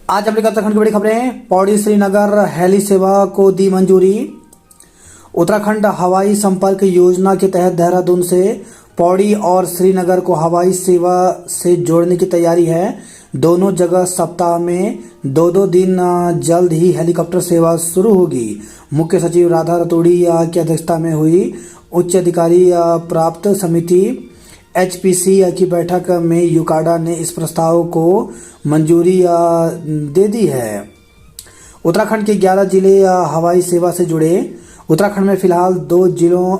आज अपने उत्तराखंड की बड़ी खबरें। पौड़ी श्रीनगर हेली सेवा को दी मंजूरी। उत्तराखंड हवाई संपर्क योजना के तहत देहरादून से पौड़ी और श्रीनगर को हवाई सेवा से जोड़ने की तैयारी है। दोनों जगह सप्ताह में दो दिन जल्द ही हेलीकॉप्टर सेवा शुरू होगी। मुख्य सचिव राधा रतूड़ी की अध्यक्षता में हुई उच्च अधिकारी प्राप्त समिति HPC की बैठक में यूकाडा ने इस प्रस्ताव को मंजूरी दे दी है। उत्तराखंड के 11 जिले हवाई सेवा से जुड़े। उत्तराखंड में फिलहाल 2 जिलों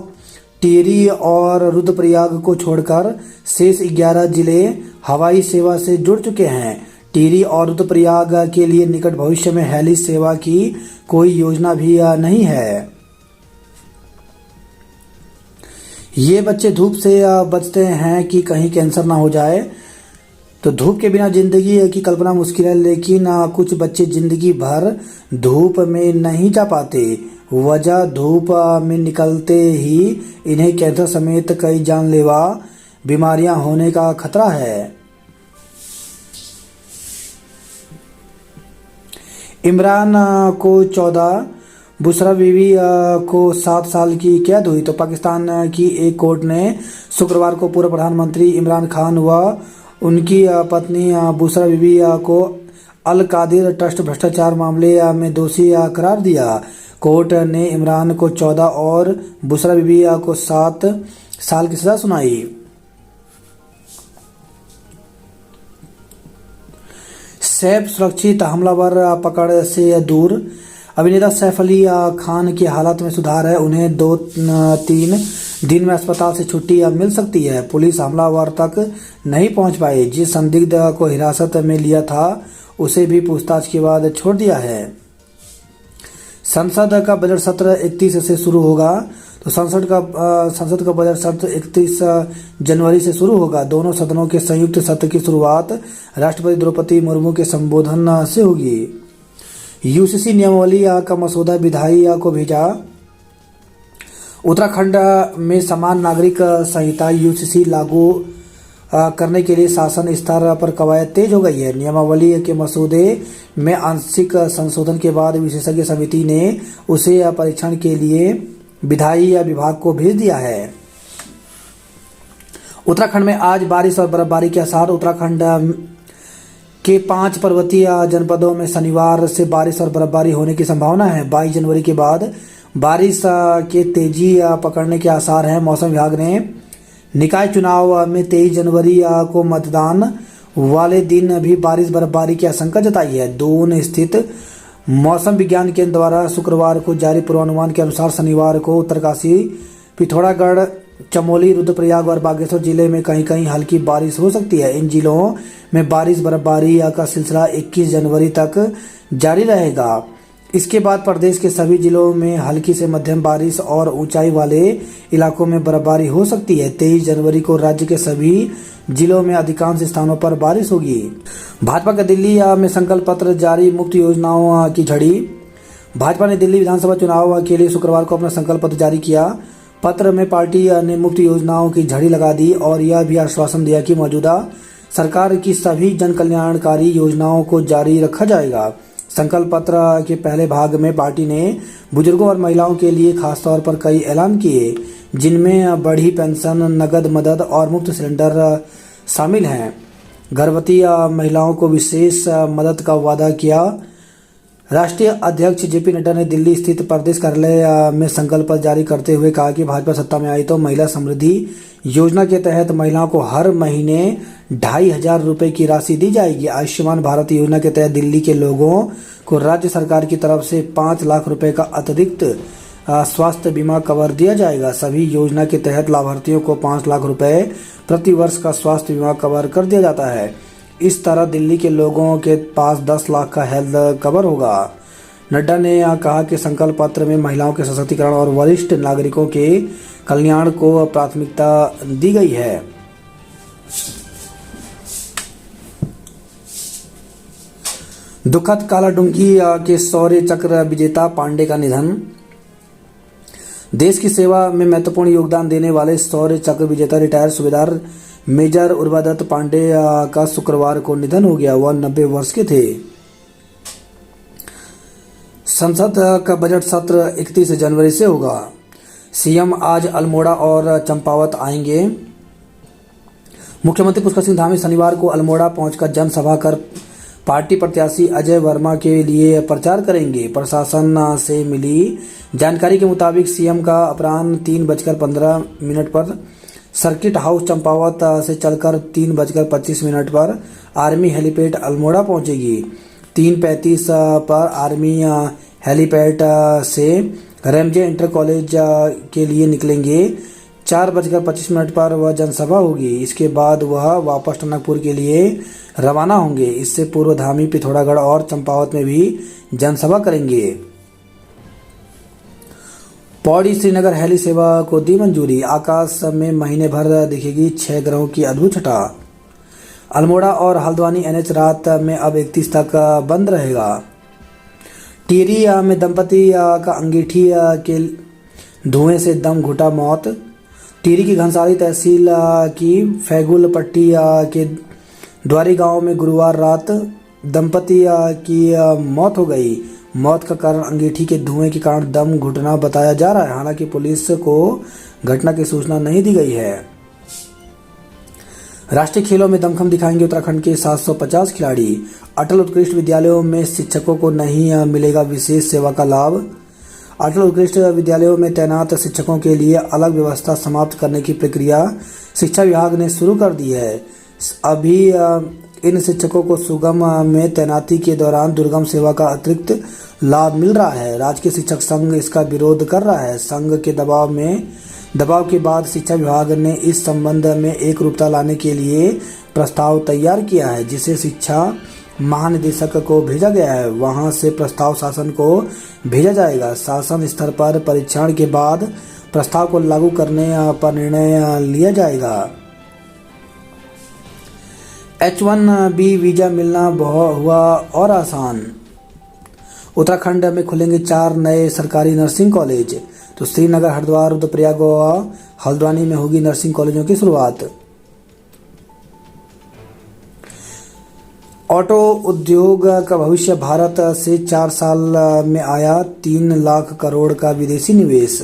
टिहरी और रुद्रप्रयाग को छोड़कर शेष 11 जिले हवाई सेवा से जुड़ चुके हैं। टिहरी और रुद्रप्रयाग के लिए निकट भविष्य में हेली सेवा की कोई योजना भी नहीं है। ये बच्चे धूप से बचते हैं कि कहीं कैंसर ना हो जाए। तो धूप के बिना जिंदगी की कल्पना मुश्किल है, लेकिन कुछ बच्चे जिंदगी भर धूप में नहीं जा पाते। वजह धूप में निकलते ही इन्हें कैंसर समेत कई जानलेवा बीमारियां होने का खतरा है। इमरान को 14, बुशरा बीवी को 7 साल की कैद हुई। तो पाकिस्तान की एक कोर्ट ने शुक्रवार को पूर्व प्रधानमंत्री इमरान खान व उनकी पत्नी बुशरा बीवी को अल कादिर ट्रस्ट भ्रष्टाचार मामले में दोषी करार दिया। कोर्ट ने इमरान को 14 और बुशरा बीवी को 7 साल की सजा सुनाई। सैफ सुरक्षित हमलावर पकड़ से दूर। अभिनेता सैफ अली खान की हालत में सुधार है। उन्हें 2-3 दिन में अस्पताल से छुट्टी मिल सकती है। पुलिस हमलावर तक नहीं पहुंच पाई। जिस संदिग्ध को हिरासत में लिया था उसे भी पूछताछ के बाद छोड़ दिया है। संसद का बजट सत्र 31 से शुरू होगा। तो संसद का बजट सत्र 31 जनवरी से शुरू होगा। दोनों सदनों के संयुक्त सत्र की शुरुआत राष्ट्रपति द्रौपदी मुर्मू के संबोधन से होगी। UCC नियमावली का मसौदा विधायी को भेजा। उत्तराखंड में समान नागरिक संहिता UCC लागू करने के लिए शासन स्तर पर कवायद तेज हो गई है। नियमावली के मसौदे में आंशिक संशोधन के बाद विशेषज्ञ समिति ने उसे परीक्षण के लिए विधायी विभाग को भेज दिया है। उत्तराखंड में आज बारिश और बर्फबारी के आसार। उत्तराखंड के 5 पर्वतीय जनपदों में शनिवार से बारिश और बर्फबारी होने की संभावना है। 22 जनवरी के बाद बारिश के तेजी पकड़ने के आसार हैं। मौसम विभाग ने निकाय चुनाव में 23 जनवरी को मतदान वाले दिन भी बारिश बर्फबारी की आशंका जताई है। दून स्थित मौसम विज्ञान केंद्र द्वारा शुक्रवार को जारी पूर्वानुमान के अनुसार शनिवार को उत्तरकाशी, पिथौरागढ़, चमोली, रुद्रप्रयाग और बागेश्वर जिले में कहीं कहीं हल्की बारिश हो सकती है। इन जिलों में बारिश बर्फबारी का सिलसिला 21 जनवरी तक जारी रहेगा। इसके बाद प्रदेश के सभी जिलों में हल्की से मध्यम बारिश और ऊंचाई वाले इलाकों में बर्फबारी हो सकती है। 23 जनवरी को राज्य के सभी जिलों में अधिकांश स्थानों पर बारिश होगी। भाजपा का दिल्ली में संकल्प पत्र जारी। मुफ्त योजनाओं की झड़ी। भाजपा ने दिल्ली विधानसभा चुनाव के लिए शुक्रवार को अपना संकल्प पत्र जारी किया। पत्र में पार्टी ने मुफ्त योजनाओं की झड़ी लगा दी और यह भी आश्वासन दिया कि मौजूदा सरकार की सभी जन कल्याणकारी योजनाओं को जारी रखा जाएगा। संकल्प पत्र के पहले भाग में पार्टी ने बुजुर्गों और महिलाओं के लिए खासतौर पर कई ऐलान किए, जिनमें बढ़ी पेंशन, नगद मदद और मुफ्त सिलेंडर शामिल हैं। गर्भवती महिलाओं को विशेष मदद का वादा किया। राष्ट्रीय अध्यक्ष JP नड्डा ने दिल्ली स्थित प्रदेश कार्यालय में संकल्प पत्र जारी करते हुए कहा कि भाजपा सत्ता में आई तो महिला समृद्धि योजना के तहत महिलाओं को हर महीने 2,500 रुपए की राशि दी जाएगी। आयुष्मान भारत योजना के तहत दिल्ली के लोगों को राज्य सरकार की तरफ से 5 लाख रुपए का अतिरिक्त स्वास्थ्य बीमा कवर दिया जाएगा। सभी योजना के तहत लाभार्थियों को 5 लाख रुपए प्रति वर्ष का स्वास्थ्य बीमा कवर कर दिया जाता है। इस तरह दिल्ली के लोगों के पास 10 लाख का हेल्थ कवर होगा। नड्डा ने कहा कि संकल्प पत्र में महिलाओं के सशक्तिकरण और वरिष्ठ नागरिकों के कल्याण को प्राथमिकता दी गई है। दुखद कालाडूंगी के शौर्य चक्र विजेता पांडे का निधन। देश की सेवा में महत्वपूर्ण योगदान देने वाले शौर्य चक्र विजेता रिटायर्ड सूबेदार मेजर उर्वादत्त पांडे का शुक्रवार को निधन हो गया। वह 90 वर्ष के थे। संसद का बजट सत्र 31 जनवरी से होगा। सीएम आज अल्मोड़ा और चंपावत आएंगे। मुख्यमंत्री पुष्कर सिंह धामी शनिवार को अल्मोड़ा पहुंचकर जनसभा कर पार्टी प्रत्याशी अजय वर्मा के लिए प्रचार करेंगे। प्रशासन से मिली जानकारी के मुताबिक सीएम का अपराह्न 3:15 पर सर्किट हाउस चंपावत से चलकर 3:25 पर आर्मी हेलीपैड अल्मोड़ा पहुंचेगी। 3:35 पर आर्मी हेलीपैड से रेमजे इंटर कॉलेज के लिए निकलेंगे। 4:25 पर वह जनसभा होगी। इसके बाद वह वापस टनकपुर के लिए रवाना होंगे। इससे पूर्व धामी पिथौरागढ़ और चंपावत में भी जनसभा करेंगे। पौड़ी श्रीनगर हेली सेवा को दी मंजूरी। आकाश में महीने भर दिखेगी 6 ग्रहों की अद्भुत छटा। अल्मोड़ा और हल्द्वानी एनएच रात में अब 31 तक बंद रहेगा। टिहरी में दंपति का अंगीठी के धुएं से दम घुटा मौत। टिहरी की घनसाली तहसील की फैगुल पट्टी के द्वारी गांव में गुरुवार रात दंपति की मौत हो गई। मौत का कारण अंगीठी के धुएं के कारण दम घुटना बताया जा रहा है। हालांकि पुलिस को घटना की सूचना नहीं दी गई है। राष्ट्रीय खेलों में दमखम दिखाएंगे उत्तराखंड के 750 खिलाड़ी। अटल उत्कृष्ट विद्यालयों में शिक्षकों को नहीं मिलेगा विशेष सेवा का लाभ। अटल उत्कृष्ट विद्यालयों में तैनात शिक्षकों के लिए अलग व्यवस्था समाप्त करने की प्रक्रिया शिक्षा विभाग ने शुरू कर दी है। अभी इन शिक्षकों को सुगम में तैनाती के दौरान दुर्गम सेवा का अतिरिक्त लाभ मिल रहा है। राजकीय शिक्षक संघ इसका विरोध कर रहा है। संघ के दबाव के बाद शिक्षा विभाग ने इस संबंध में एक रूपता लाने के लिए प्रस्ताव तैयार किया है, जिसे शिक्षा महानिदेशक को भेजा गया है। वहां से प्रस्ताव शासन को भेजा जाएगा। शासन स्तर पर परीक्षण के बाद प्रस्ताव को लागू करने पर निर्णय लिया जाएगा। H1B वीजा मिलना हुआ और आसान। उत्तराखंड में खुलेंगे 4 नए सरकारी नर्सिंग कॉलेज। तो श्रीनगर, हरिद्वार, रुद्रप्रयाग और हल्द्वानी में होगी नर्सिंग कॉलेजों की शुरुआत। ऑटो उद्योग का भविष्य। भारत से 4 साल में आया 3 लाख करोड़ का विदेशी निवेश।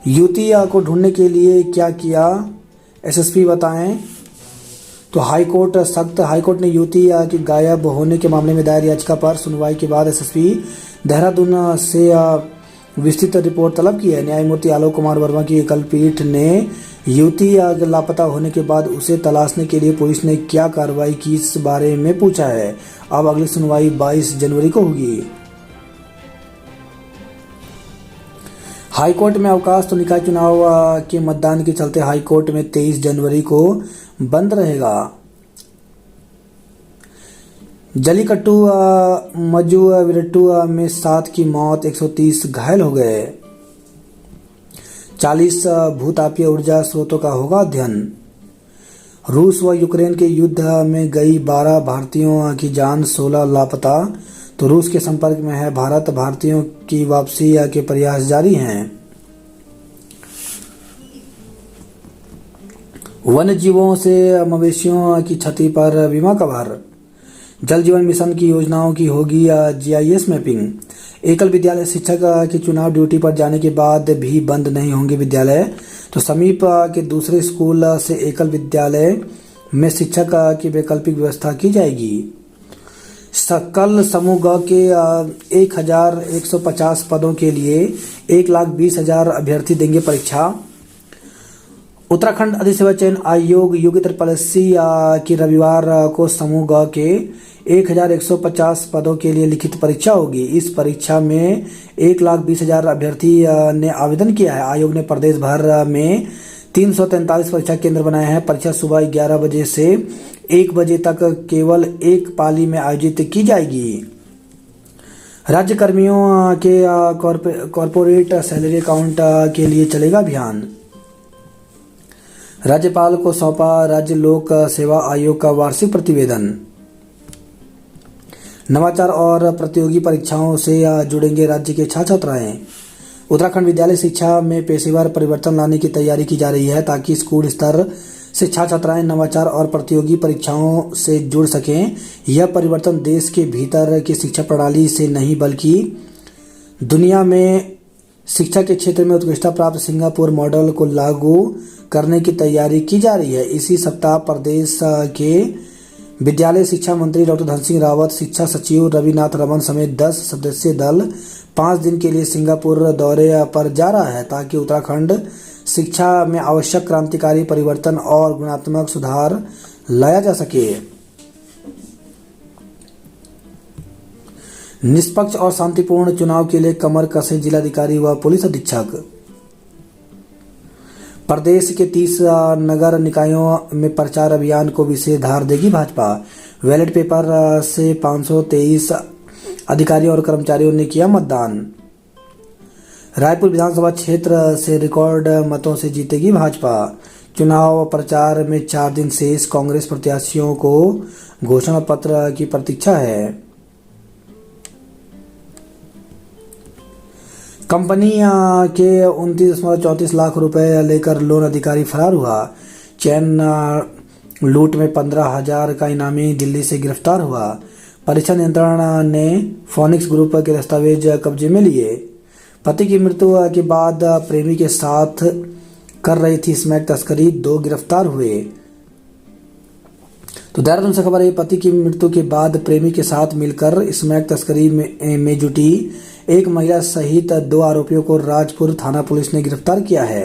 युवती को ढूंढने के लिए क्या किया, एसएसपी बताएं। तो हाईकोर्ट ने युवती की गायब होने के मामले में दायर याचिका पर सुनवाई के बाद एसएसपी देहरादून से विस्तृत रिपोर्ट तलब की है। न्यायमूर्ति आलोक कुमार वर्मा की एकल पीठ ने युवती लापता होने के बाद उसे तलाशने के लिए पुलिस ने क्या कार्रवाई की, इस बारे में पूछा है। अब अगली सुनवाई 22 जनवरी को होगी। हाईकोर्ट में अवकाश। तो निकाय चुनाव के मतदान के चलते हाईकोर्ट में 23 जनवरी को बंद रहेगा। जलीकट्टू मजुविरट्टू में 7 की मौत, 130 घायल हो गए। 40 भूतापीय ऊर्जा स्रोतों का होगा अध्ययन। रूस व यूक्रेन के युद्ध में गई 12 भारतीयों की जान, 16 लापता। तो रूस के संपर्क में है भारत। भारतीयों की वापसी के प्रयास जारी हैं। वन्य जीवों से मवेशियों की क्षति पर बीमा कवर। जल जीवन मिशन की योजनाओं की होगी जीआईएस मैपिंग। एकल विद्यालय शिक्षक के चुनाव ड्यूटी पर जाने के बाद भी बंद नहीं होंगे विद्यालय। तो समीप के दूसरे स्कूल से एकल विद्यालय में शिक्षक की वैकल्पिक व्यवस्था की जाएगी। कल समूह ग के 1150 पदों के लिए 1,20,000 अभ्यर्थी देंगे परीक्षा। उत्तराखंड अधिसेवा चयन आयोग योग्यता पॉलिसी की रविवार को समूह ग के 1,150 पदों के लिए लिखित परीक्षा होगी। इस परीक्षा में 1,20,000 अभ्यर्थी ने आवेदन किया है। आयोग ने प्रदेश भर में 343 परीक्षा केंद्र बनाए हैं। परीक्षा सुबह 11 बजे से 1 बजे तक केवल एक पाली में आयोजित की जाएगी। राज्य कर्मियों के कॉर्पोरेट सैलरी अकाउंट के लिए चलेगा अभियान। राज्यपाल को सौंपा राज्य लोक सेवा आयोग का वार्षिक प्रतिवेदन। नवाचार और प्रतियोगी परीक्षाओं से जुड़ेंगे राज्य के छात्र छात्राएं। उत्तराखंड विद्यालय शिक्षा में पेशेवर परिवर्तन लाने की तैयारी की जा रही है ताकि स्कूल स्तर से छात्र छात्राएं नवाचार और प्रतियोगी परीक्षाओं से जुड़ सकें। यह परिवर्तन देश के भीतर की शिक्षा प्रणाली से नहीं बल्कि दुनिया में शिक्षा के क्षेत्र में उत्कृष्टता प्राप्त सिंगापुर मॉडल को लागू करने की तैयारी की जा रही है। इसी सप्ताह प्रदेश के विद्यालय शिक्षा मंत्री डॉक्टर धन सिंह रावत, शिक्षा सचिव रविनाथ रमन समेत 10 सदस्यीय दल 5 दिन के लिए सिंगापुर दौरे पर जा रहा है ताकि उत्तराखंड शिक्षा में आवश्यक क्रांतिकारी परिवर्तन और गुणात्मक सुधार लाया जा सके। निष्पक्ष और शांतिपूर्ण चुनाव के लिए कमर कसे जिलाधिकारी व पुलिस अधीक्षक। प्रदेश के 30 नगर निकायों में प्रचार अभियान को विशेष धार देगी भाजपा। बैलेट पेपर से 523 अधिकारियों और कर्मचारियों ने किया मतदान। रायपुर विधानसभा क्षेत्र से रिकॉर्ड मतों से जीतेगी भाजपा। चुनाव प्रचार में 4 दिन शेष, कांग्रेस प्रत्याशियों को घोषणा पत्र की प्रतीक्षा है। कंपनी के 29.34 लाख रुपए लेकर लोन अधिकारी फरार हुआ। चैन लूट में 15,000 का इनामी दिल्ली से गिरफ्तार हुआ। परीक्षा नियंत्रण ने फोनिक्स ग्रुप के दस्तावेज कब्जे में लिए। पति की मृत्यु के बाद प्रेमी के साथ कर रही थी स्मैक तस्करी, 2 गिरफ्तार हुए। तो देहरादून से खबर है, पति की मृत्यु के बाद प्रेमी के साथ मिलकर स्मैक तस्करी में जुटी एक महिला सहित 2 आरोपियों को राजपुर थाना पुलिस ने गिरफ्तार किया है।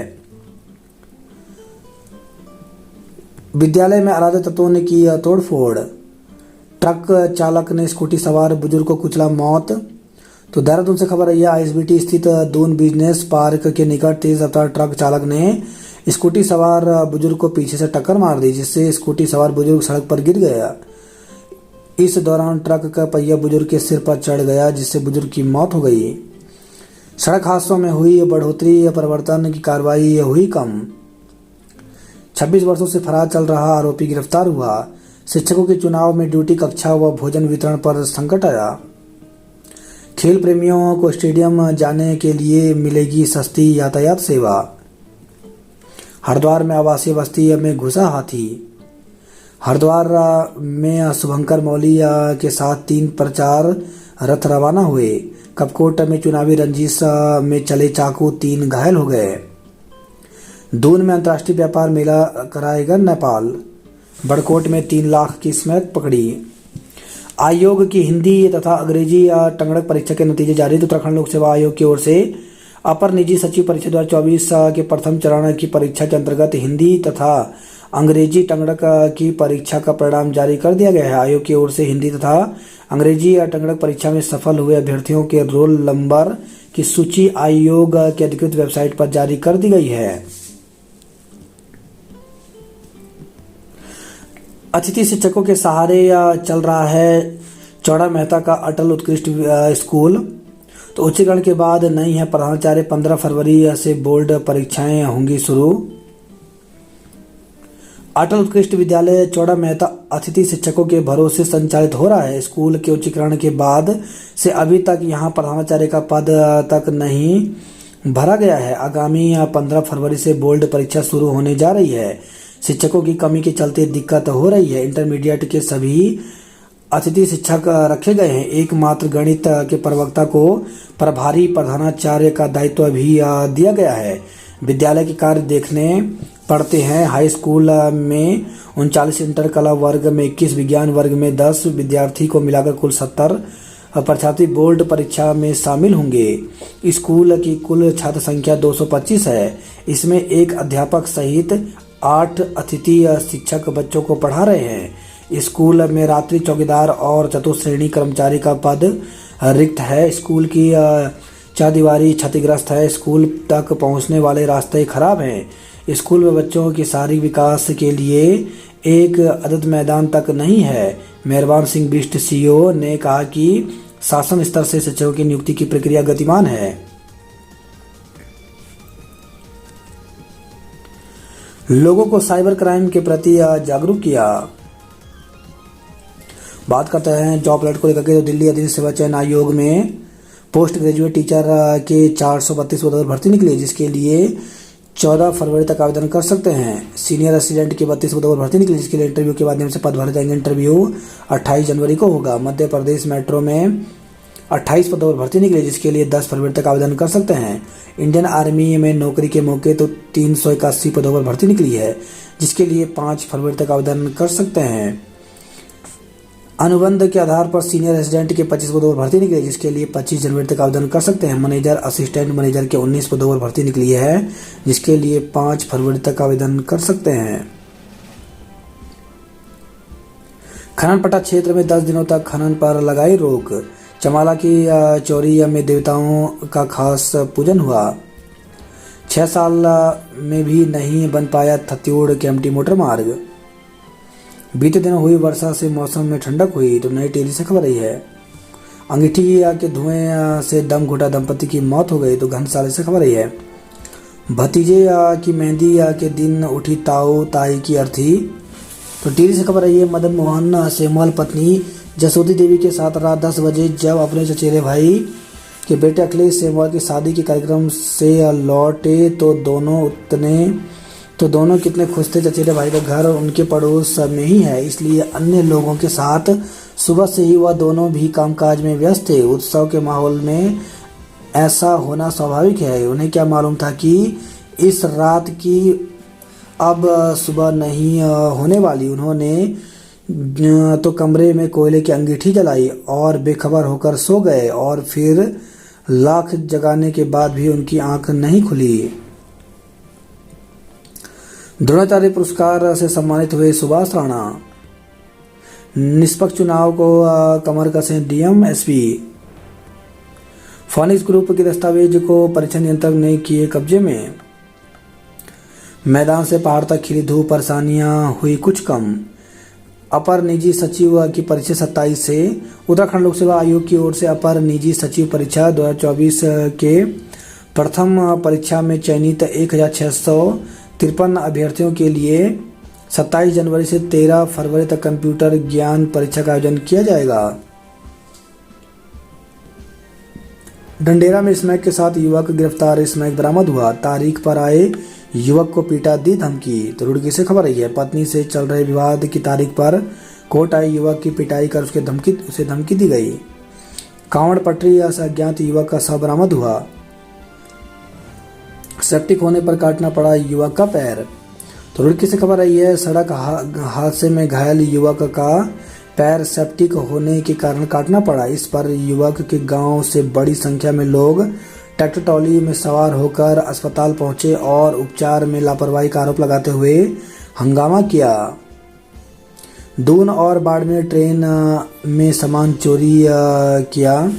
विद्यालय में अराजक तत्वों ने की तोड़फोड़। ट्रक चालक ने स्कूटी सवार बुजुर्ग को कुचला, मौत। तो देहरादून से खबर है, यह आईएसबीटी स्थित दून बिजनेस पार्क के निकट तेज रफ्तार ट्रक चालक ने स्कूटी सवार बुजुर्ग को पीछे से टक्कर मार दी, जिससे स्कूटी सवार बुजुर्ग सड़क पर गिर गया। इस दौरान ट्रक का पहिया बुजुर्ग के सिर पर चढ़ गया, जिससे बुजुर्ग की मौत हो गई। सड़क हादसों में हुई बढ़ोतरी, परिवर्तन की कार्रवाई हुई कम। 26 वर्षों से फरार चल रहा आरोपी गिरफ्तार हुआ। शिक्षकों के चुनाव में ड्यूटी, कक्षा व भोजन वितरण पर संकट आया। खेल प्रेमियों को स्टेडियम जाने के लिए मिलेगी सस्ती यातायात सेवा। हरिद्वार में आवासीय बस्ती में घुसा हाथी। हरिद्वार में शुभंकर मौली के साथ 3 प्रचार रथ रवाना हुए। कपकोट में चुनावी रंजिश में चले चाकू, 3 घायल हो गए। दून में अंतर्राष्ट्रीय व्यापार मेला कराएगा नेपाल। बड़कोट में 3 लाख की स्मैक पकड़ी। आयोग की हिंदी तथा अंग्रेजी टंगड़क परीक्षा के नतीजे जारी। उत्तराखंड लोक सेवा आयोग की ओर से अपर निजी सचिव परीक्षा 2024 के प्रथम चरण की परीक्षा के अंतर्गत हिंदी तथा अंग्रेजी टंगड़क की परीक्षा का परिणाम जारी कर दिया गया है। आयोग की ओर से हिंदी तथा अंग्रेजी टंगड़क परीक्षा में सफल हुए अभ्यर्थियों के रोल नंबर की सूची आयोग की अधिकृत वेबसाइट पर जारी कर दी गई है। अतिथि शिक्षकों के सहारे चल रहा है चौड़ा मेहता का अटल उत्कृष्ट स्कूल। तो उच्चीकरण के बाद नहीं है प्रधानाचार्य। 15 फरवरी से बोर्ड परीक्षाएं होंगी शुरू। अटल उत्कृष्ट विद्यालय चौड़ा मेहता अतिथि शिक्षकों के भरोसे संचालित हो रहा है। स्कूल के उच्चीकरण के बाद से अभी तक यहां प्रधानाचार्य का पद तक नहीं भरा गया है। आगामी 15 फरवरी से बोर्ड परीक्षा शुरू होने जा रही है। शिक्षकों की कमी के चलते दिक्कत हो रही है। इंटरमीडिएट के सभी अतिथि शिक्षक रखे गए हैं। एकमात्र गणित के प्रवक्ता को प्रभारी प्रधानाचार्य का दायित्व भी दिया गया है। विद्यालय के कार्य देखने पड़ते हैं। हाई स्कूल में 39, इंटर कला वर्ग में 21, विज्ञान वर्ग में 10 विद्यार्थी को मिलाकर कुल 70 परीक्षार्थी बोर्ड परीक्षा में शामिल होंगे। स्कूल की कुल छात्र संख्या 225 है। इसमें एक अध्यापक सहित 8 अतिथि शिक्षक बच्चों को पढ़ा रहे हैं। स्कूल में रात्रि चौकीदार और चतुश्रेणी कर्मचारी का पद रिक्त है। स्कूल की चारदीवारी क्षतिग्रस्त है। स्कूल तक पहुंचने वाले रास्ते खराब हैं। स्कूल में बच्चों के शारीरिक विकास के लिए एक अदद मैदान तक नहीं है। मेहरबान सिंह बिष्ट सीईओ ने कहा कि शासन स्तर से शिक्षकों की नियुक्ति की प्रक्रिया गतिमान है। लोगों को साइबर क्राइम के प्रति जागरूक किया। बात करते हैं जॉब अलर्ट को लेकर के। तो दिल्ली अधीन सेवा चयन आयोग में पोस्ट ग्रेजुएट टीचर के 432 पदों पर भर्ती निकली, जिसके लिए 14 फरवरी तक आवेदन कर सकते हैं। सीनियर असिस्टेंट की 32 पदों पर भर्ती निकली, जिसके लिए इंटरव्यू के माध्यम से पद भरे जाएंगे। इंटरव्यू 28 जनवरी को होगा। मध्य प्रदेश मेट्रो में 28 पदों पर भर्ती निकली, जिसके लिए 10 फरवरी तक आवेदन कर सकते हैं। इंडियन आर्मी में नौकरी के मौके तो 381 पदों पर भर्ती निकली है, जिसके लिए 5 फरवरी तक आवेदन कर सकते हैं। अनुबंध के आधार पर सीनियर असिस्टेंट के 25 पदों पर भर्ती निकली, जिसके लिए 25 जनवरी तक आवेदन कर सकते हैं। मैनेजर असिस्टेंट मैनेजर के 19 पदों पर भर्ती निकली है, जिसके लिए 5 फरवरी तक आवेदन कर सकते हैं। खनन पट्टा क्षेत्र में 10 दिनों तक खनन पर लगाई रोक। चमाला की चौरी में देवताओं का खास पूजन हुआ। 6 साल में भी नहीं बन पाया थत्यूड़ केम्प्टी मोटर मार्ग। बीते दिनों हुई वर्षा से मौसम में ठंडक हुई, तो नई टिहरी से खबर आई है। अंगीठी के धुएं से दम घुटा दंपति की मौत हो गई, तो घनसाली से खबर आई है। भतीजे की मेहंदी के दिन उठी ताऊ ताई की अर्थी, तो टिहरी से खबर आई है। मदन मोहन सेमवाल पत्नी जसोदी देवी के साथ रात 10 बजे जब अपने चचेरे भाई के बेटे अखिलेश सेमवाल की शादी के कार्यक्रम से लौटे तो दोनों कितने खुश थे। चचेरे भाई का घर उनके पड़ोस में ही है, इसलिए अन्य लोगों के साथ सुबह से ही वह दोनों भी कामकाज में व्यस्त थे। उत्सव के माहौल में ऐसा होना स्वाभाविक है। उन्हें क्या मालूम था कि इस रात की अब सुबह नहीं होने वाली। उन्होंने तो कमरे में कोयले की अंगीठी जलाई और बेखबर होकर सो गए, और फिर लाख जगाने के बाद भी उनकी आंख नहीं खुली। द्रोणाचार्य पुरस्कार से सम्मानित हुए सुभाष राणा। निष्पक्ष चुनाव को कमर कसे डीएम एसपी। फोनिक्स ग्रुप के दस्तावेज को परीक्षा नियंत्रक ने किए कब्जे में। मैदान से पहाड़ तक खिली धूप, परेशानियां हुई कुछ कम। अपर निजी सचिव की परीक्षा 27 से। उत्तराखंड लोक सेवा आयोग की ओर से अपर निजी सचिव परीक्षा 2024 के प्रथम परीक्षा में चयनित 1653 अभ्यर्थियों के लिए 27 जनवरी से 13 फरवरी तक कंप्यूटर ज्ञान परीक्षा का आयोजन किया जाएगा। डंडेरा में स्मैक के साथ युवक गिरफ्तार, स्मैक बरामद हुआ। तारीख पर आए युवक को पीटा, दी धमकी। तो रुड़की से खबर आई है। पत्नी से चल रहे विवाद की तारीख पर कोर्ट आए युवक की पिटाई कर उसे धमकी दी गई। कांवड़ पटरी से अज्ञात युवक का शव बरामद हुआ। सेप्टिक होने पर काटना पड़ा युवक का पैर। तो रुड़की से खबर आई है। सड़क हादसे में घायल युवक का पैर सेप्टिक होने के कारण काटना पड़ा। इस पर युवक के गांव से बड़ी संख्या में लोग ट्रैक्टर ट्रॉली में सवार होकर अस्पताल पहुंचे और उपचार में लापरवाही का आरोप लगाते हुए हंगामा किया। दून और बाड़मेर ट्रेन में सामान चोरी किया।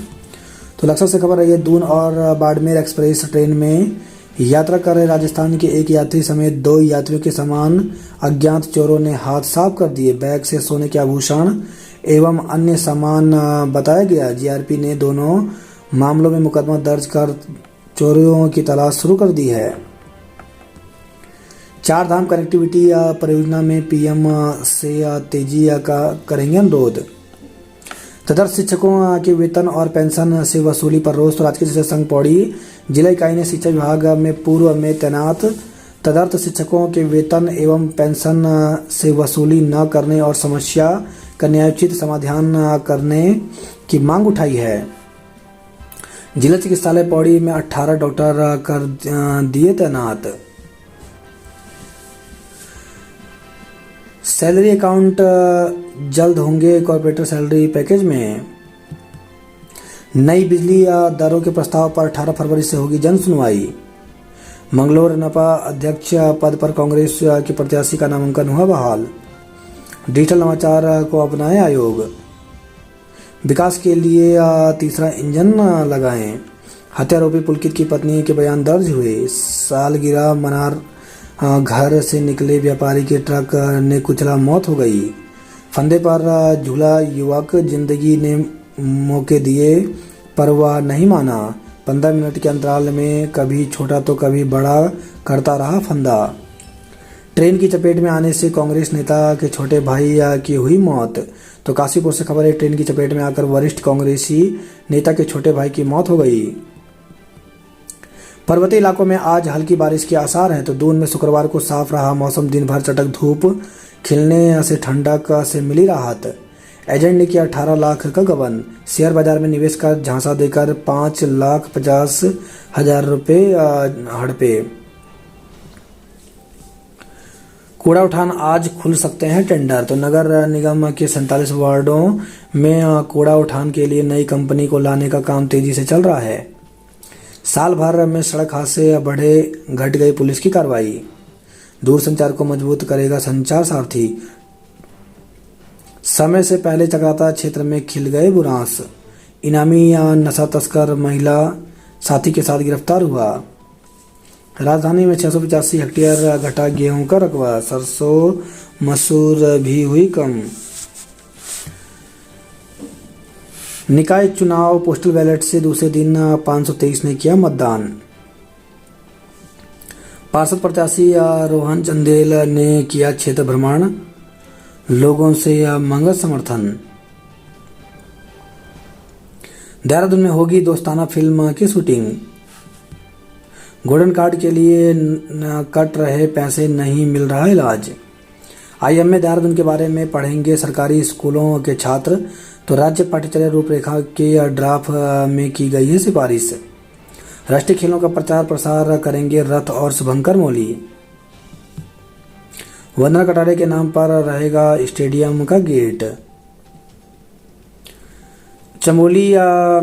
तो लक्सर से खबर आई है। दून और बाड़मेर एक्सप्रेस ट्रेन में यात्रा कर रहे राजस्थान के एक यात्री समेत 2 यात्रियों के सामान अज्ञात चोरों ने हाथ साफ कर दिए। बैग से सोने के आभूषण एवं अन्य सामान बताया गया। जीआरपी ने दोनों मामलों में मुकदमा दर्ज कर चोरों की तलाश शुरू कर दी है। 4 धाम कनेक्टिविटी परियोजना में पीएम से तेजी का करेंगे अनुरोध। तदर्थ शिक्षकों के वेतन और पेंशन से वसूली पर रोष। तो राजकीय शिक्षक संघ पौड़ी जिला इकाई ने शिक्षा विभाग में पूर्व में तैनात तदर्थ शिक्षकों के वेतन एवं पेंशन से वसूली न करने और समस्या का न्यायोचित समाधान करने की मांग उठाई है। जिला चिकित्सालय पौड़ी में 18 डॉक्टर कर दिए तैनात। सैलरी अकाउंट जल्द होंगे कॉर्पोरेटर सैलरी पैकेज में। नई बिजली दरों के प्रस्ताव पर 18 फरवरी से होगी जन सुनवाई। मंगलोर नपा अध्यक्ष पद पर कांग्रेस के प्रत्याशी का नामांकन हुआ बहाल। डिजिटल नवाचार को अपनाए आयोग। विकास के लिए तीसरा इंजन लगाएं। हत्यारोपी पुलकित की पत्नी के बयान दर्ज हुए। सालगिरह मनार घर से निकले व्यापारी के ट्रक ने कुचला, मौत हो गई। फंदे पर झूला युवक, जिंदगी ने मौके दिए पर वह नहीं माना। 15 मिनट के अंतराल में कभी छोटा तो कभी बड़ा करता रहा फंदा। ट्रेन की चपेट में आने से कांग्रेस नेता के छोटे भाई की हुई मौत। तो काशीपुर से खबर है। ट्रेन की चपेट में आकर वरिष्ठ कांग्रेसी नेता के छोटे भाई की मौत हो गई। पर्वतीय इलाकों में आज हल्की बारिश के आसार हैं। तो दून में शुक्रवार को साफ रहा मौसम, दिन भर चटक धूप खिलने से ठंडक से मिली राहत। एजेंट ने किया 18 लाख का गबन। शेयर बाजार में निवेश का झांसा देकर 5,50,000 रुपये हड़पे। कूड़ा उठान आज खुल सकते हैं टेंडर। तो नगर निगम के 47 वार्डों में कूड़ा उठान के लिए नई कंपनी को लाने का काम तेजी से चल रहा है। साल भर में सड़क हादसे बढ़े, घट गई पुलिस की कार्रवाई। दूरसंचार को मजबूत करेगा संचार सारथी। समय से पहले चक्राता क्षेत्र में खिल गए बुरांस। इनामी नशा तस्कर महिला साथी के साथ गिरफ्तार हुआ। राजधानी में 685 हेक्टेयर घटा गेहूं का रकबा। सरसों मसूर भी हुई कम। निकाय चुनाव पोस्टल बैलेट से दूसरे दिन 523 ने किया मतदान। पार्षद प्रत्याशी रोहन चंदेल ने किया क्षेत्र भ्रमण, लोगों से मांगा समर्थन। देहरादून में होगी दोस्ताना फिल्म की शूटिंग। गोल्डन कार्ड के लिए कट रहे पैसे, नहीं मिल रहा इलाज। आईएमए देहरादून के बारे में पढ़ेंगे सरकारी स्कूलों के छात्र। तो राज्य पाठ्यचर्या रूपरेखा के ड्राफ्ट में की गई है सिफारिश। राष्ट्रीय खेलों का प्रचार प्रसार करेंगे रथ और शुभंकर मौली। वंदना कटारे के नाम पर रहेगा स्टेडियम का गेट। चमोली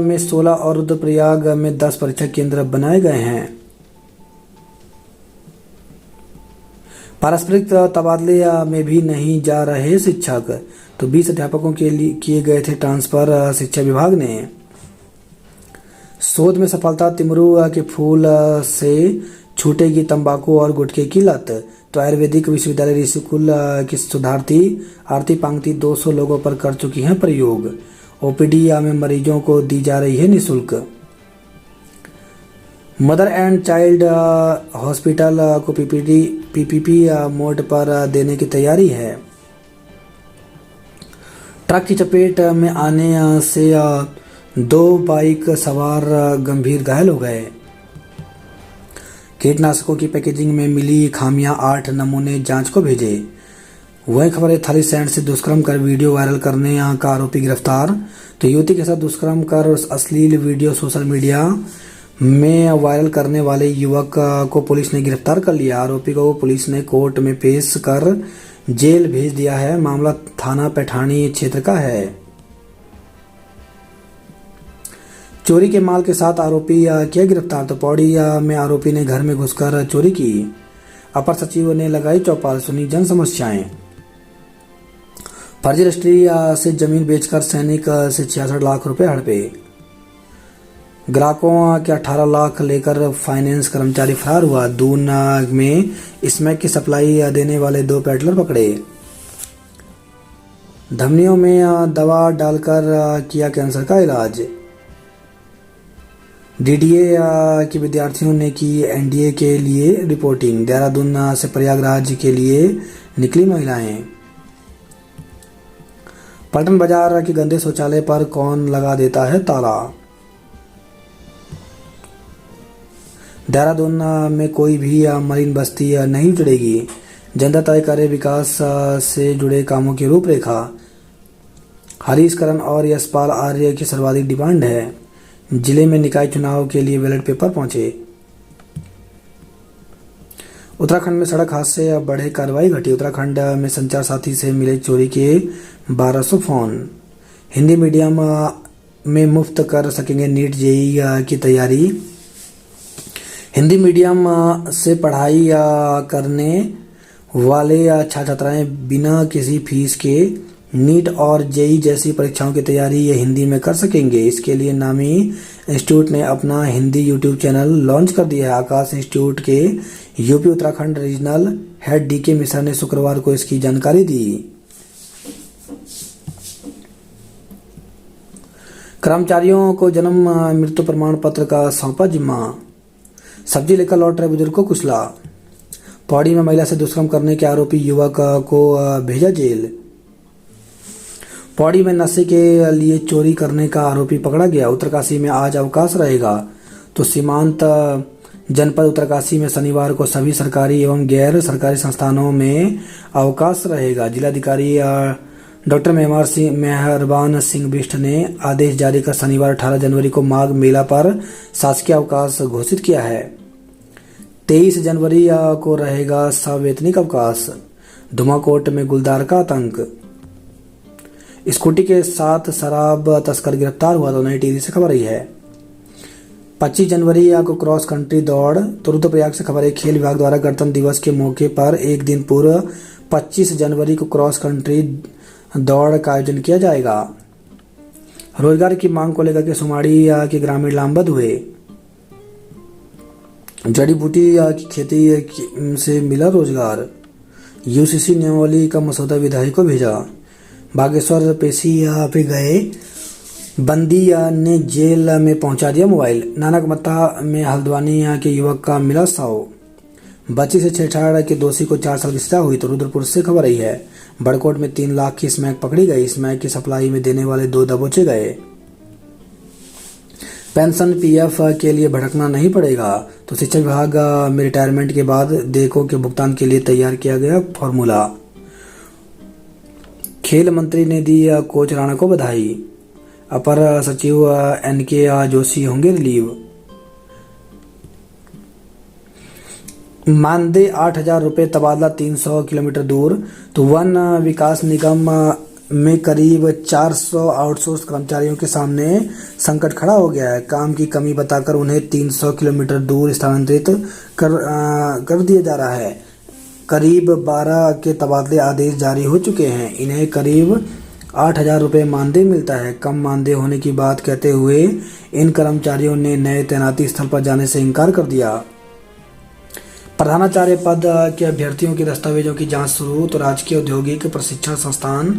में 16 और रुद्रप्रयाग में 10 परीक्षा केंद्र बनाए गए हैं। पारस्परिक तबादले में भी नहीं जा रहे शिक्षक। तो 20 अध्यापकों के लिए किए गए थे ट्रांसफर शिक्षा विभाग ने। शोध में सफलता, तिमरू के फूल से छूटेगी तंबाकू और गुटखे की लत। तो आयुर्वेदिक विश्वविद्यालय ऋषिकुल की शोधार्थी आरती पांगती 200 लोगों पर कर चुकी हैं प्रयोग। ओपीडी में मरीजों को दी जा रही है निःशुल्क। मदर एंड चाइल्ड हॉस्पिटल को पीपीपी मोड पर देने की तैयारी है। ट्रक की चपेट में आने से 2 बाइक सवार गंभीर घायल हो गए। कीटनाशकों की पैकेजिंग में मिली खामियां, 8 नमूने जांच को भेजे। वही खबर है, थाली सैंड से दुष्कर्म कर वीडियो वायरल करने का आरोपी गिरफ्तार। तो युवती के साथ दुष्कर्म कर अश्लील वीडियो सोशल मीडिया में वायरल करने वाले युवक को पुलिस ने गिरफ्तार कर लिया। आरोपी को पुलिस ने कोर्ट में पेश कर जेल भेज दिया है। मामला थाना पैठानी क्षेत्र का है। चोरी के माल के साथ आरोपी किया गिरफ्तार। तो पौड़ी में आरोपी ने घर में घुसकर चोरी की। अपर सचिव ने लगाई चौपाल, सुनी जन समस्याएं। फर्जी रजिस्ट्री से जमीन बेचकर सैनिक से 66 लाख रुपए हड़पे। ग्राहकों के 18 लाख लेकर फाइनेंस कर्मचारी फरार हुआ। दून में स्मैक की सप्लाई देने वाले 2 पेडलर पकड़े। धमनियों में दवा डालकर किया कैंसर का इलाज। डीडीए के विद्यार्थियों ने की एनडीए के लिए रिपोर्टिंग। देहरादून से प्रयागराज के लिए निकली महिलाएं। पलटन बाजार के गंदे शौचालय पर कौन लगा देता है ताला। देहरादून में कोई भी मरीन बस्ती नहीं जुड़ेगी। जनता तय करे विकास से जुड़े कामों की रूपरेखा। हरीश करण और यशपाल आर्य की सर्वाधिक डिमांड है। जिले में निकाय चुनाव के लिए बैलेट पेपर पहुंचे। उत्तराखंड में सड़क हादसे बढ़े, कार्रवाई घटी। उत्तराखंड में संचार साथी से मिले चोरी के 1200 फोन। हिंदी मीडियम में मुफ्त कर सकेंगे नीट जेईई की तैयारी। हिंदी मीडियम से पढ़ाई करने वाले छात्र छात्राएं बिना किसी फीस के नीट और जेईई जैसी परीक्षाओं की तैयारी ये हिंदी में कर सकेंगे। इसके लिए नामी इंस्टीट्यूट ने अपना हिंदी यूट्यूब चैनल लॉन्च कर दिया है। आकाश इंस्टीट्यूट के UP Uttarakhand regional head DK Mishra ने शुक्रवार को इसकी जानकारी दी। कर्मचारियों को जन्म मृत्यु प्रमाण पत्र का सौंपा जिम्मा। सब्जी लेकर लौट रहे बुजुर्ग को कुचला। पौड़ी में महिला से दुष्कर्म करने के आरोपी युवक को भेजा जेल। पौड़ी में नशे के लिए चोरी करने का आरोपी पकड़ा गया। उत्तरकाशी में आज अवकाश रहेगा। तो सीमांत जनपद उत्तरकाशी में शनिवार को सभी सरकारी एवं गैर सरकारी संस्थानों में अवकाश रहेगा। जिलाधिकारी डॉक्टर मेहरबान सिंह बिष्ट ने आदेश जारी कर शनिवार 18 जनवरी को माघ मेला पर शासकीय अवकाश घोषित किया है। 23 जनवरी को रहेगा सवैतनिक अवकाश। धुमाकोट में गुलदार का आतंक। स्कूटी के साथ शराब तस्कर गिरफ्तार हुआ तो नई टिहरी से खबर आई है। 25 जनवरी को क्रॉस कंट्री दौड़। रुद्रप्रयाग से खबर है। खेल विभाग द्वारा गणतंत्र दिवस के मौके पर एक दिन पूर्व 25 जनवरी को क्रॉस कंट्री दौड़ का आयोजन किया जाएगा। रोजगार की मांग को लेकर के सुमाड़ी के ग्रामीण लामबंद हुए। जड़ी बूटी की खेती से मिला रोजगार। यूसीसी नियमावली का मसौदा विधायक को भेजा। बागेश्वर पेशी पे गए बंदी ने जेल में पहुंचा दिया मोबाइल। नानकमत्ता में हल्द्वानी के युवक का मिला शव। बच्ची से छेड़छाड़ के दोषी को 4 साल की सजा हुई तो रुद्रपुर से खबर आई है। बड़कोट में 3 लाख की स्मैक पकड़ी गई। स्मैक की सप्लाई में देने वाले 2 दबोचे गए। पेंशन पीएफ के लिए भटकना नहीं पड़ेगा तो शिक्षा विभाग में रिटायरमेंट के बाद देयकों के भुगतान के लिए तैयार किया गया फॉर्मूला। खेल मंत्री ने दी कोच राणा को बधाई। अपर सचिव एनके जोशी होंगे रिलीव। मानदेय 8,000 रुपये, तबादला 300 किलोमीटर दूर। तो वन विकास निगम में करीब 400 आउटसोर्स कर्मचारियों के सामने संकट खड़ा हो गया है। काम की कमी बताकर उन्हें 300 किलोमीटर दूर स्थानांतरित कर दिया जा रहा है। करीब 12 के तबादले आदेश जारी हो चुके हैं। इन्हें करीब 8,000 रुपये मानदेय मिलता है। कम मानदेय होने की बात कहते हुए इन कर्मचारियों ने नए तैनाती स्थल पर जाने से इनकार कर दिया। प्रधानाचार्य पद के अभ्यर्थियों के दस्तावेजों की जांच शुरू। तो राजकीय औद्योगिक प्रशिक्षण संस्थान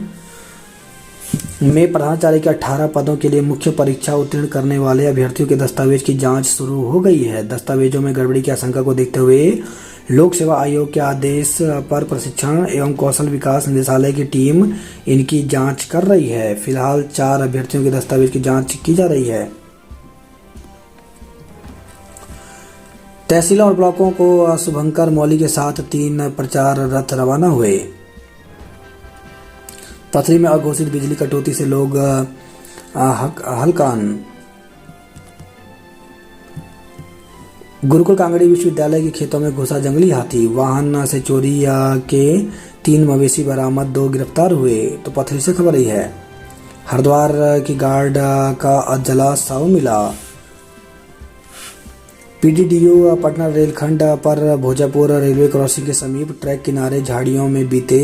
में प्रधानाचार्य के 18 पदों के लिए मुख्य परीक्षा उत्तीर्ण करने वाले अभ्यर्थियों के दस्तावेज की जांच शुरू हो गई है। दस्तावेजों में गड़बड़ी की आशंका को देखते हुए लोक सेवा आयोग के आदेश पर प्रशिक्षण एवं कौशल विकास निदेशालय की टीम इनकी जांच कर रही है। फिलहाल 4 अभ्यर्थियों के दस्तावेज की जांच की जा रही है। तहसीलों और ब्लॉकों को शुभंकर मौली के साथ 3 प्रचार रथ रवाना हुए। पथरी में अघोषित बिजली कटौती से लोग हलकान। गुरुकुल कांगड़ी विश्वविद्यालय के खेतों में घुसा जंगली हाथी। वाहन से चोरी के 3 मवेशी बरामद, 2 गिरफ्तार हुए। तो पथरी से खबर आई है। हरिद्वार की गार्ड का अधजला शव मिला। पीडीडीयू पटना रेलखंड पर भोजापुर रेलवे क्रॉसिंग के समीप ट्रैक किनारे झाड़ियों में बीते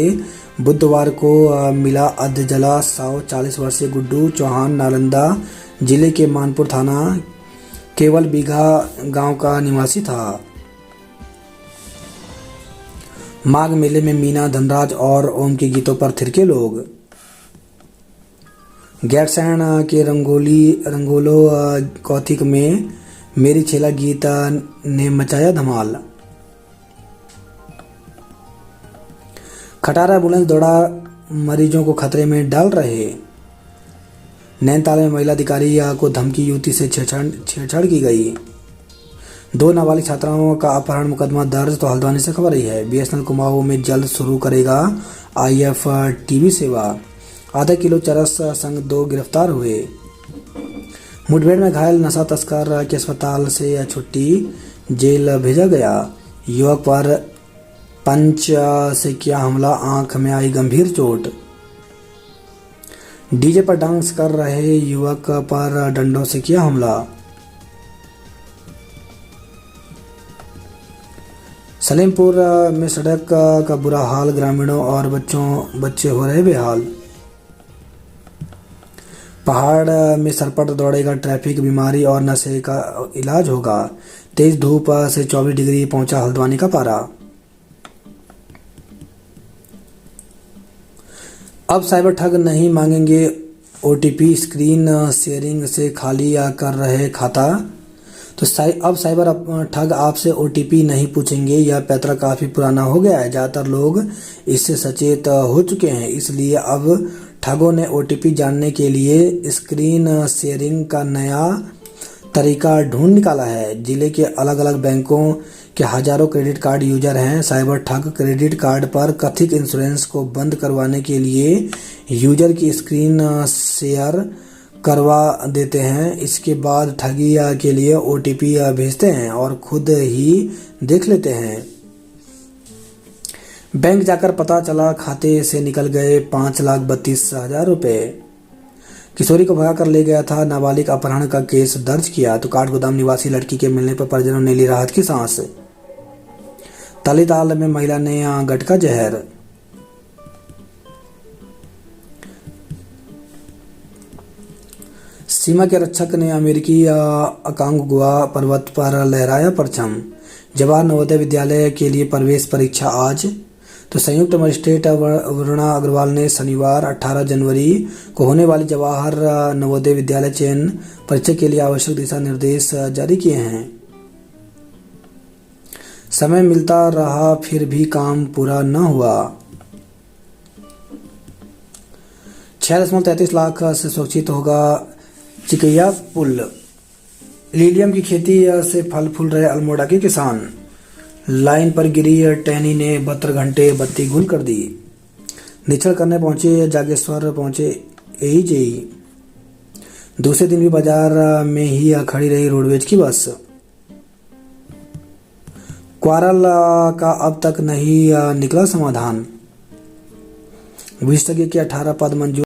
बुधवार को मिला अधजला शव। 40 वर्षीय गुड्डू चौहान नालंदा जिले के मानपुर थाना केवल बीघा गांव का निवासी था। माघ मेले में मीना, धनराज और ओम के गीतों पर थिरके लोग। गैरसैंण के रंगोलो कौथिक में मेरी छेला गीता ने मचाया धमाल। खटारा एम्बुलेंस दौड़ा मरीजों को खतरे में डाल रहे। नैनीताल में महिला अधिकारी को धमकी, युवती से छेड़छाड़ की गई। 2 नाबालिग छात्राओं का अपहरण मुकदमा दर्ज। तो हल्द्वानी से खबर आई है। बीएसएनएल कुमाऊं में जल्द शुरू करेगा IFTV सेवा। आधा किलो चरस संग 2 गिरफ्तार हुए। मुठभेड़ में घायल नशा तस्कर के अस्पताल से छुट्टी, जेल भेजा गया। युवक पर पंच से किया हमला, आंख में आई गंभीर चोट। डीजे पर डांस कर रहे युवक पर डंडों से किया हमला। सलेमपुर में सड़क का बुरा हाल, ग्रामीणों और बच्चे हो रहे बेहाल। पहाड़ में सरपट दौड़ेगा ट्रैफिक, बीमारी और नशे का इलाज होगा। तेज धूप से 24 डिग्री पहुंचा हल्द्वानी का पारा। अब साइबर ठग नहीं मांगेंगे OTP, स्क्रीन शेयरिंग से खाली कर रहे खाता। तो अब साइबर ठग आपसे OTP नहीं पूछेंगे। यह पैतरा काफ़ी पुराना हो गया है। ज़्यादातर लोग इससे सचेत हो चुके हैं। इसलिए अब ठगों ने OTP जानने के लिए स्क्रीन शेयरिंग का नया तरीका ढूंढ निकाला है। जिले के अलग अलग बैंकों के हजारों क्रेडिट कार्ड यूजर हैं। साइबर ठग क्रेडिट कार्ड पर कथित इंश्योरेंस को बंद करवाने के लिए यूजर की स्क्रीन शेयर करवा देते हैं। इसके बाद ठगी के लिए ओटीपी भेजते हैं और खुद ही देख लेते हैं। बैंक जाकर पता चला खाते से निकल गए 5,32,000 रुपए। किशोरी को भगा कर ले गया था। नाबालिग अपहरण का केस दर्ज किया तो काठगोदाम निवासी लड़की के मिलने पर परिजनों ने ली राहत की सांस। तालीताल में महिला ने गटका जहर। सीमा के रक्षक ने अमेरिकी अकांगुआ पर्वत पर लहराया परचम। जवाहर नवोदय विद्यालय के लिए प्रवेश परीक्षा आज। तो संयुक्त मजिस्ट्रेट वरुणा अग्रवाल ने शनिवार 18 जनवरी को होने वाली जवाहर नवोदय विद्यालय चयन परीक्षा के लिए आवश्यक दिशा निर्देश जारी किए हैं। समय मिलता रहा फिर भी काम पूरा न हुआ। 6.33 लाख से सुरक्षित होगा चिकैया पुल। लीलियम की खेती से फल फूल रहे अल्मोड़ा के किसान। लाइन पर गिरी टहनी ने 72 घंटे बत्ती गुल कर दी। निरीक्षण करने पहुंचे जागेश्वर पहुंचे एईजेई। दूसरे दिन भी बाजार में ही खड़ी रही रोडवेज की बस। क्वारल का अब तक नहीं निकला समाधान। विशेषज्ञ के 18 पद मंजूर।